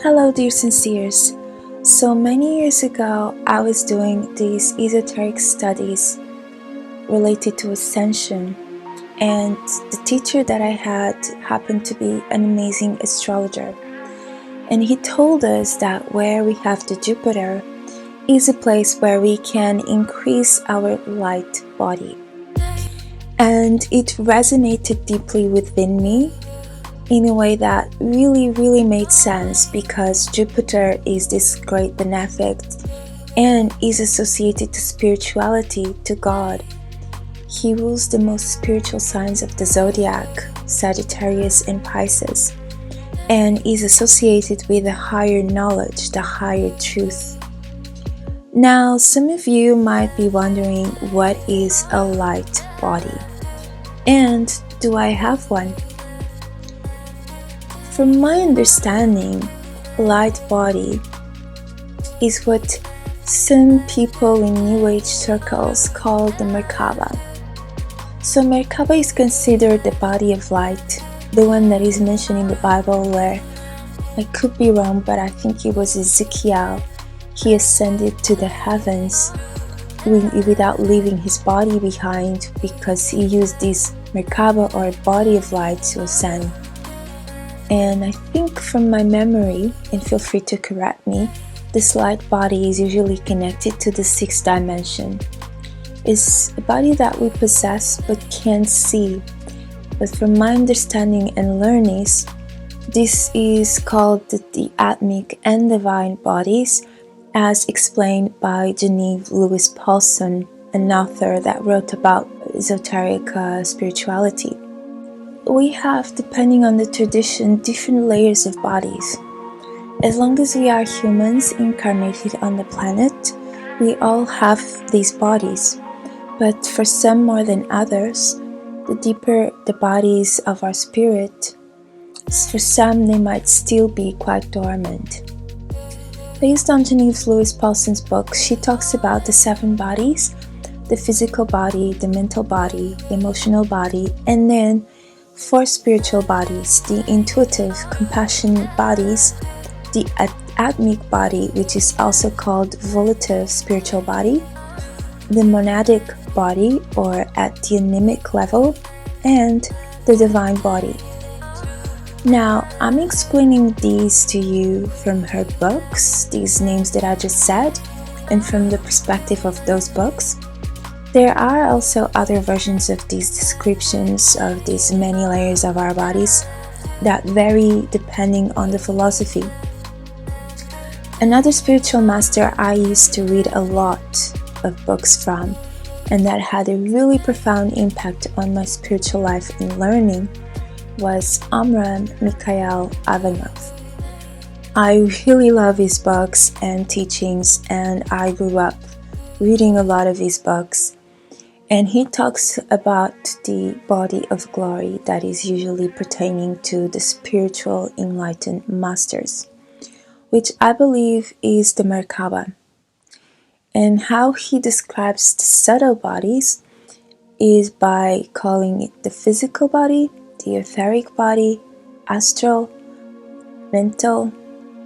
Hello, dear Sinceres. So many years ago, I was doing these esoteric studies related to ascension, and the teacher that I had happened to be an amazing astrologer. And he told us that where we have the Jupiter is a place where we can increase our light body. And it resonated deeply within me in a way that really made sense, because Jupiter is this great benefic and is associated to spirituality, to God. He rules the most spiritual signs of the zodiac, Sagittarius and Pisces, and is associated with the higher knowledge, the higher truth. Now, some of you might be wondering, what is a light body? And do I have one? From my understanding, light body is what some people in New Age circles call the Merkaba. So Merkaba is considered the body of light, the one that is mentioned in the Bible where, I could be wrong, but I think it was Ezekiel, he ascended to the heavens without leaving his body behind, because he used this Merkaba or body of light to ascend. And I think from my memory, and feel free to correct me, this light body is usually connected to the sixth dimension. It's a body that we possess but can't see. But from my understanding and learnings, this is called the Atmic and Divine bodies, as explained by Genevieve Lewis Paulson, an author that wrote about esoteric spirituality. We have, depending on the tradition, different layers of bodies. As long as we are humans incarnated on the planet, we all have these bodies. But for some more than others, the deeper the bodies of our spirit, for some they might still be quite dormant. Based on Genevieve Lewis Paulson's book, she talks about the 7 bodies: the physical body, the mental body, the emotional body, and then 4 spiritual bodies: the intuitive, compassionate bodies, the atmic body, which is also called volitive spiritual body, the monadic body, or at the anemic level, and the divine body. Now, I'm explaining these to you from her books, these names that I just said, and from the perspective of those books. There are also other versions of these descriptions of these many layers of our bodies that vary depending on the philosophy. Another spiritual master I used to read a lot of books from, and that had a really profound impact on my spiritual life and learning, was Amram Mikhail Avanov. I really love his books and teachings, and I grew up reading a lot of his books. And he talks about the body of glory that is usually pertaining to the spiritual enlightened masters, which I believe is the Merkaba. And how he describes the subtle bodies is by calling it the physical body, the etheric body, astral, mental,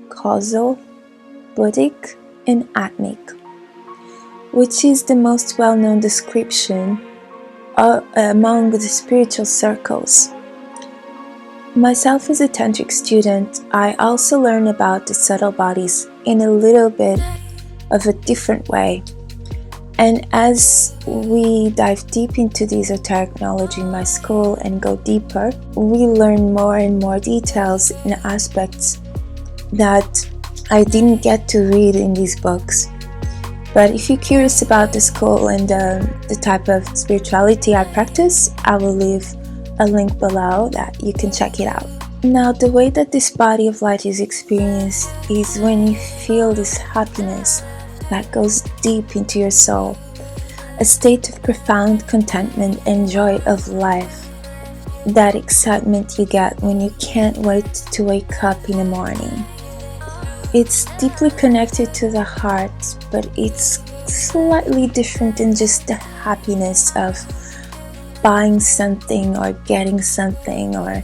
causal, buddhic, and atmic, which is the most well-known description among the spiritual circles. Myself as a tantric student, I also learn about the subtle bodies in a little bit of a different way. And as we dive deep into the esoteric knowledge in my school and go deeper, we learn more and more details and aspects that I didn't get to read in these books. But if you're curious about the school and the type of spirituality I practice, I will leave a link below that you can check it out. Now, the way that this body of light is experienced is when you feel this happiness that goes deep into your soul, a state of profound contentment and joy of life, that excitement you get when you can't wait to wake up in the morning. It's deeply connected to the heart, but it's slightly different than just the happiness of buying something or getting something or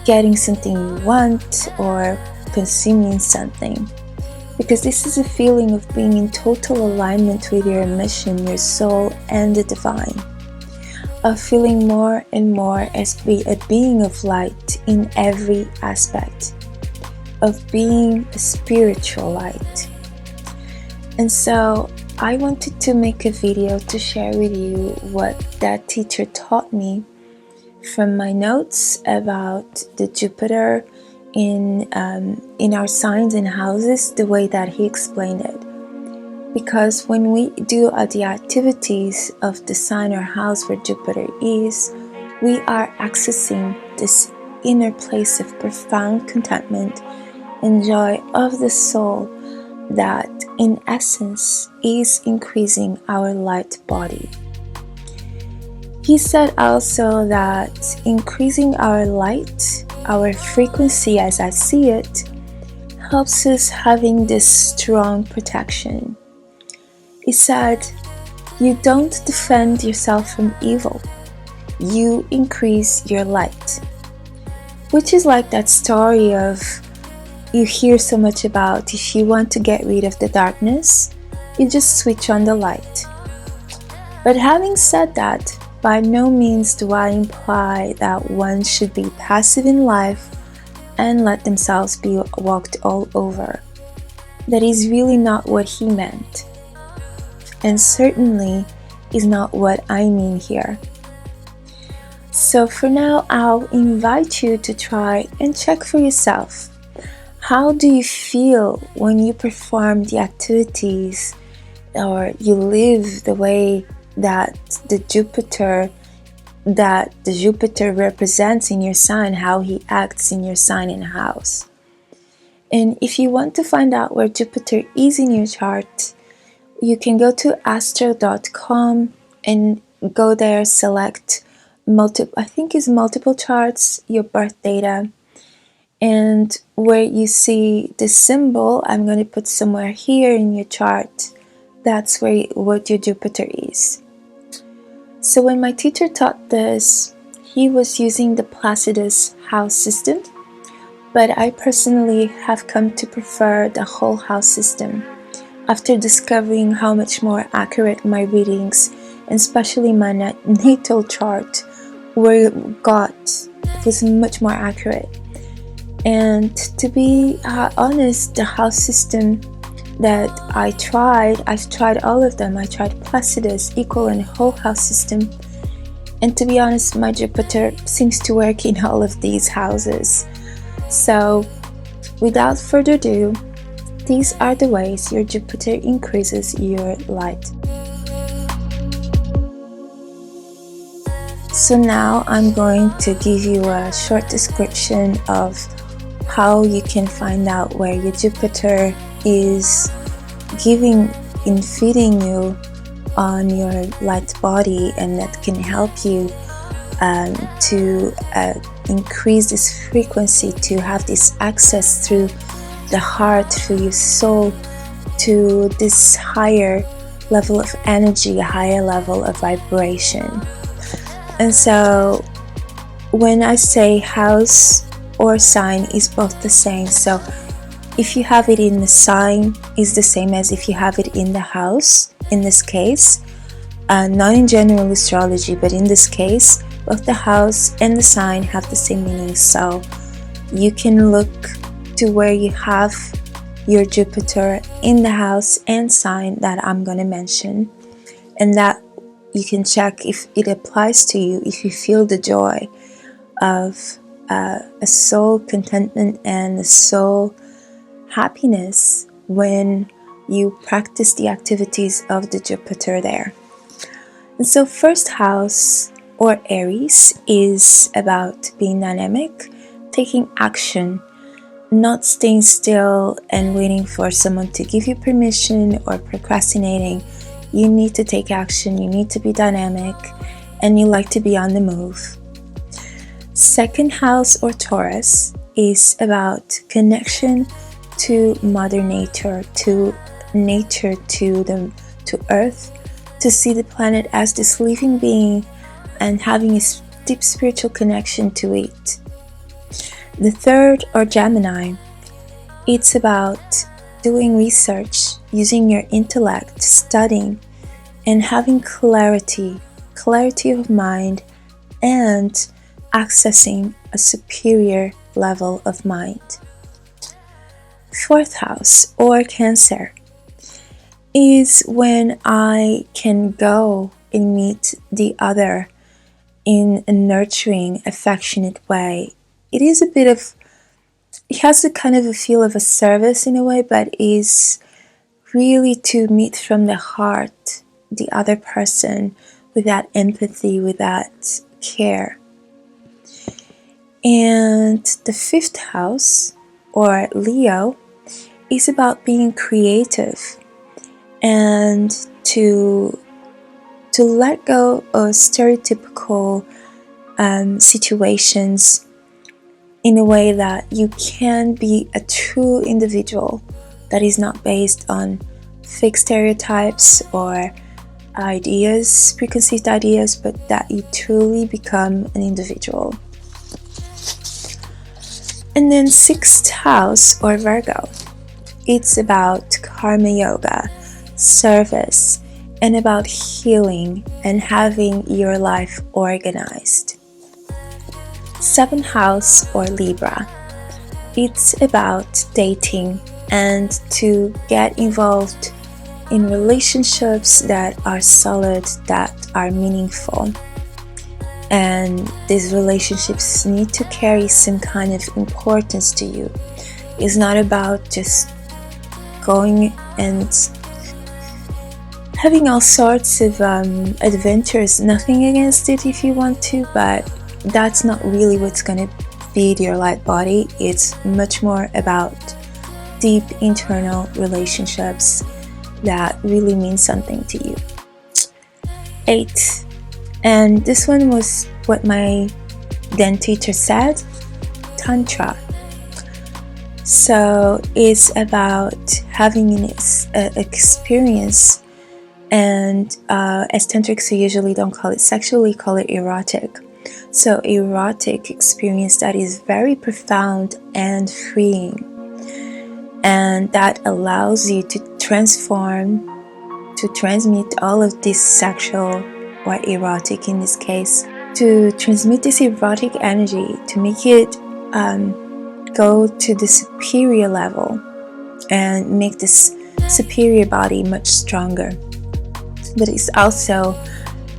getting something you want or consuming something. Because this is a feeling of being in total alignment with your mission, your soul, and the divine. Of feeling more and more as a being of light in every aspect. Of being a spiritual light. And so I wanted to make a video to share with you what that teacher taught me from my notes about the Jupiter in our signs and houses, the way that he explained it. Because when we do the activities of the sign or house where Jupiter is, we are accessing this inner place of profound contentment and joy of the soul that in essence is increasing our light body. He said also that increasing our light, our frequency as I see it, helps us having this strong protection. He said, you don't defend yourself from evil, you increase your light. Which is like that story of you hear so much about, if you want to get rid of the darkness, you just switch on the light. But having said that, by no means do I imply that one should be passive in life and let themselves be walked all over. That is really not what he meant. And certainly is not what I mean here. So for now, I'll invite you to try and check for yourself. How do you feel when you perform the activities or you live the way that the Jupiter represents in your sign, how he acts in your sign and house? And if you want to find out where Jupiter is in your chart, you can go to astro.com and go there, select multiple charts, your birth data, and where you see the symbol, I'm going to put somewhere here in your chart, that's what your Jupiter is. So when my teacher taught this, he was using the Placidus house system, but I personally have come to prefer the whole house system. After discovering how much more accurate my readings, and especially my natal chart, was much more accurate. And to be honest, the house system that I've tried all of them. I tried Placidus, equal, and whole house system. And to be honest, my Jupiter seems to work in all of these houses. So without further ado, these are the ways your Jupiter increases your light. So now I'm going to give you a short description of how you can find out where your Jupiter is feeding you on your light body, and that can help you to increase this frequency, to have this access through the heart, through your soul, to this higher level of energy, a higher level of vibration. And so when I say house or sign is both the same, so if you have it in the sign is the same as if you have it in the house, in this case, not in general astrology, but in this case both the house and the sign have the same meaning. So you can look to where you have your Jupiter in the house and sign that I'm going to mention, and that you can check if it applies to you, if you feel the joy of a soul contentment and a soul happiness when you practice the activities of the Jupiter there. And so first house, or Aries, is about being dynamic, taking action, not staying still and waiting for someone to give you permission or procrastinating. You need to take action, you need to be dynamic, and you like to be on the move. Second house, or Taurus, is about connection to Mother Nature, to Earth, to see the planet as this living being and having a deep spiritual connection to it. The third, or Gemini, it's about doing research, using your intellect, studying, and having clarity of mind, and accessing a superior level of mind. Fourth house, or Cancer, is when I can go and meet the other in a nurturing, affectionate way. It has a kind of a feel of a service in a way, but is really to meet from the heart the other person with that empathy, with that care. And the fifth house, or Leo, is about being creative and to let go of stereotypical situations in a way that you can be a true individual that is not based on fake stereotypes or ideas, preconceived ideas, but that you truly become an individual. And then sixth house, or Virgo, it's about karma yoga, service, and about healing and having your life organized. Seventh house, or Libra, it's about dating and to get involved in relationships that are solid, that are meaningful. And these relationships need to carry some kind of importance to you. It's not about just going and having all sorts of adventures. Nothing against it if you want to, but that's not really what's going to feed your light body. It's much more about deep internal relationships that really mean something to you. 8. And this one was what my then teacher said, Tantra. So it's about having an experience, and as tantrics usually don't call it sexual, we call it erotic. So erotic experience that is very profound and freeing, and that allows you to transmit all of this sexual, or erotic in this case, to transmit this erotic energy, to make it go to the superior level and make this superior body much stronger. But it's also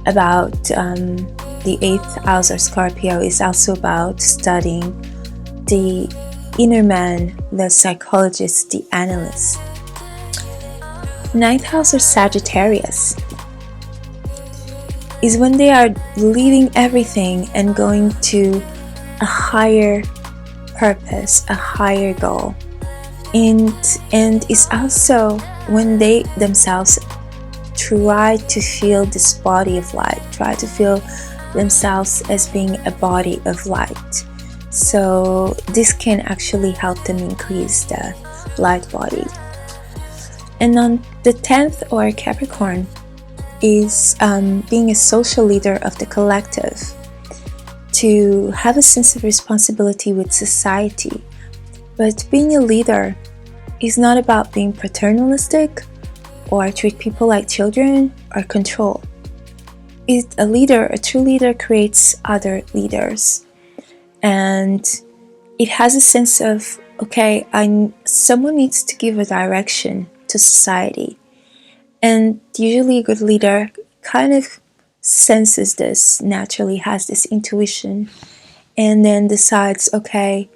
about the 8th house, or Scorpio, is also about studying the inner man, the psychologist, the analyst. 9th house, or Sagittarius, is when they are leaving everything and going to a higher purpose, a higher goal. And it's also when they themselves try to feel this body of light, try to feel themselves as being a body of light. So this can actually help them increase the light body. And on the 10th, or Capricorn, is being a social leader of the collective, to have a sense of responsibility with society. But being a leader is not about being paternalistic or treat people like children or control. A true leader creates other leaders, and it has a sense of, okay, someone needs to give a direction to society. And usually a good leader kind of senses this, naturally has this intuition, and then decides, okay,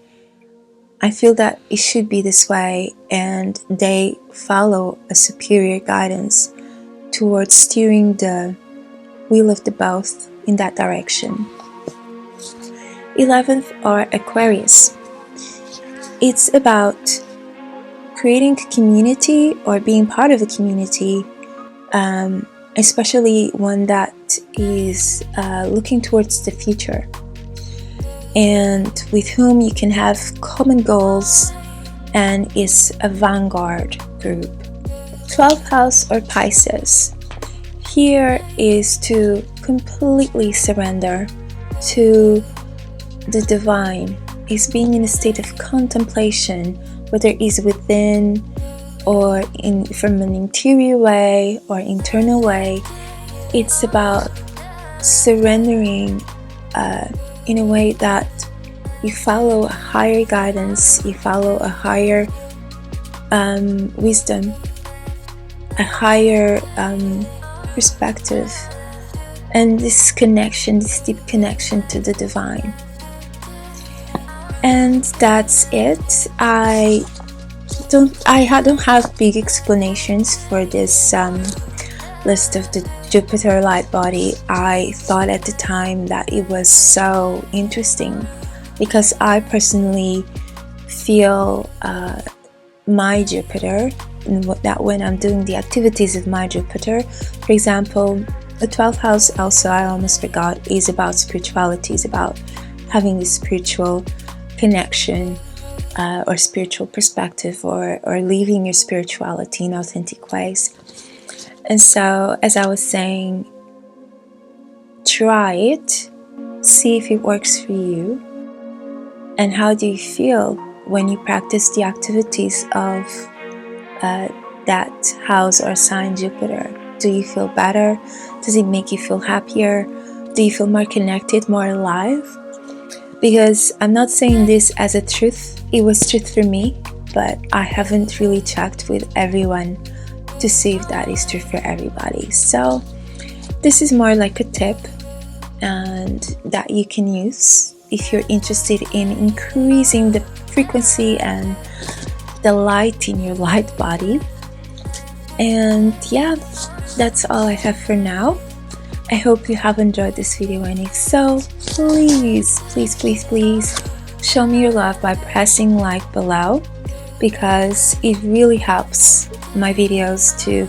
I feel that it should be this way, and they follow a superior guidance towards steering the wheel of the boat in that direction. 11th, or Aquarius, it's about creating a community or being part of a community, especially one that is looking towards the future, and with whom you can have common goals, and is a vanguard group. 12th house, or Pisces, here is to completely surrender to the divine is being in a state of contemplation, whether it's within or from an interior way or internal way. It's about surrendering in a way that you follow a higher guidance, you follow a higher wisdom, a higher perspective, and this deep connection to the divine. And that's it. I don't have big explanations for this list of the Jupiter light body. I thought at the time that it was so interesting because I personally feel my Jupiter, and that when I'm doing the activities of my Jupiter, for example, the 12th house, also I almost forgot, is about spirituality, is about having this spiritual connection or spiritual perspective, or living your spirituality in authentic ways. And so, as I was saying, try it, see if it works for you, and how do you feel when you practice the activities of that house or sign Jupiter. Do you feel better? Does it make you feel happier? Do you feel more connected, more alive? Because I'm not saying this as a truth. It was truth for me, but I haven't really checked with everyone to see if that is true for everybody. So this is more like a tip and that you can use if you're interested in increasing the frequency and the light in your light body. And yeah, that's all I have for now. I hope you have enjoyed this video, and if so, please show me your love by pressing like below, because it really helps my videos to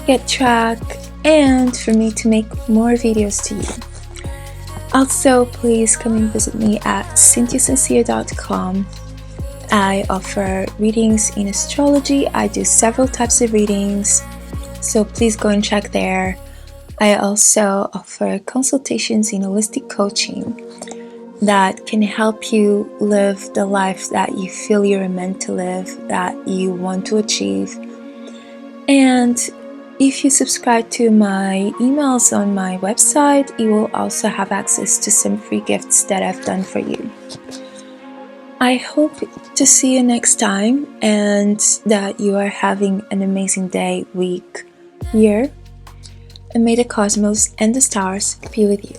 get tracked and for me to make more videos to you. Also, please come and visit me at cynthiasincere.com. I offer readings in astrology. I do several types of readings, so please go and check there. I also offer consultations in holistic coaching that can help you live the life that you feel you're meant to live, that you want to achieve. And if you subscribe to my emails on my website, you will also have access to some free gifts that I've done for you. I hope to see you next time, and that you are having an amazing day, week, year, and may the cosmos and the stars be with you.